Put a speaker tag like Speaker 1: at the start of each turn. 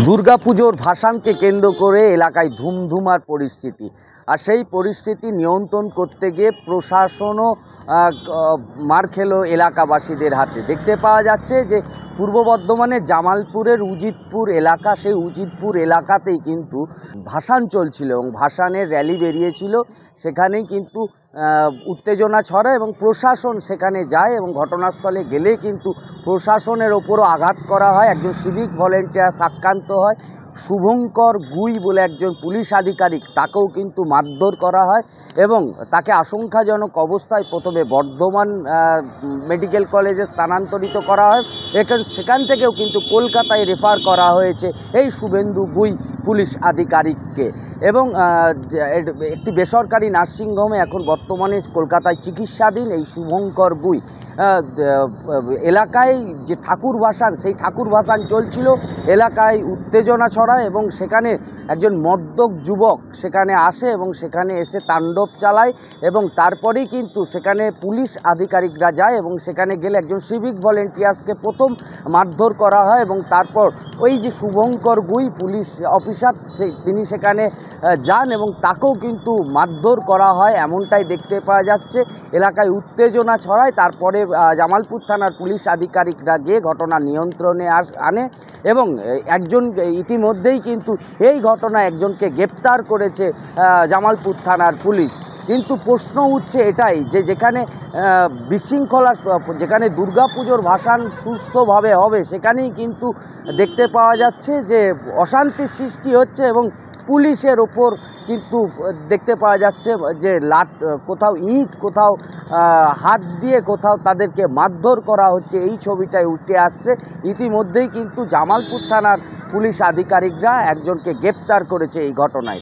Speaker 1: দুর্গাপুজোর ভাসানকে কেন্দ্র করে এলাকায় ধুমধুমার পরিস্থিতি, আর সেই পরিস্থিতি নিয়ন্ত্রণ করতে গিয়ে প্রশাসনও মার খেলো এলাকাবাসীদের হাতে। দেখতে পাওয়া যাচ্ছে যে পূর্ব বর্ধমানের জামালপুরের উজিতপুর এলাকা, সেই উজিতপুর এলাকাতেই কিন্তু ভাসান চলছিল এবং ভাসানের র্যালি বেরিয়েছিল। সেখানেই কিন্তু উত্তেজনা ছড়ায় এবং প্রশাসন সেখানে যায় এবং ঘটনাস্থলে গেলে কিন্তু প্রশাসনের ওপরও আঘাত করা হয়। একজন সিভিক ভলেন্টিয়ার আক্রান্ত হয়। শুভঙ্কর গুই বলে একজন পুলিশ আধিকারিক, তাকেও কিন্তু মারধর করা হয় এবং তাকে আশঙ্কাজনক অবস্থায় প্রথমে বর্ধমান মেডিকেল কলেজে স্থানান্তরিত করা হয়। সেখান থেকেও কিন্তু কলকাতায় রেফার করা হয়েছে এই শুভেন্দু গুই পুলিশ আধিকারিককে এবং একটি বেসরকারি নার্সিংহোমে এখন বর্তমানে কলকাতায় চিকিৎসাধীন এই শুভঙ্কর গুই। এলাকায় যে ঠাকুর ভাসান, সেই ঠাকুর ভাসান চলছিল, এলাকায় উত্তেজনা ছড়ায় এবং সেখানে একজন মদ্যপ যুবক সেখানে আসে এবং সেখানে এসে তাণ্ডব চালায় এবং তারপরেই কিন্তু সেখানে পুলিশ আধিকারিকরা যায় এবং সেখানে গেলে একজন সিভিক ভলেন্টিয়ার্সকে প্রথম মারধর করা হয় এবং তারপর ওই যে শুভঙ্কর গুই পুলিশ অফিসার তিনি সেখানে যান এবং তাকেও কিন্তু মারধর করা হয়, এমনটাই দেখতে পাওয়া যাচ্ছে। এলাকায় উত্তেজনা ছড়ায়। তারপরে জামালপুর থানার পুলিশ আধিকারিকরা গিয়ে ঘটনা নিয়ন্ত্রণে আনে এবং একজন ইতিমধ্যেই কিন্তু এই ঘটনায় একজনকে গ্রেপ্তার করেছে জামালপুর থানার পুলিশ। কিন্তু প্রশ্ন উঠছে এটাই যে যেখানে বিশৃঙ্খলা, যেখানে দুর্গাপুজোর ভাসান সুস্থভাবে হবে, সেখানেই কিন্তু দেখতে পাওয়া যাচ্ছে যে অশান্তির সৃষ্টি হচ্ছে এবং পুলিশের ওপর কিন্তু দেখতে পাওয়া যাচ্ছে যে কোথাও ইট, কোথাও হাত দিয়ে, কোথাও তাদেরকে মারধর করা হচ্ছে। এই ছবিটাই উঠে আসছে। ইতিমধ্যেই কিন্তু জামালপুর থানার পুলিশ আধিকারিকরা একজনকে গ্রেপ্তার করেছে এই ঘটনায়।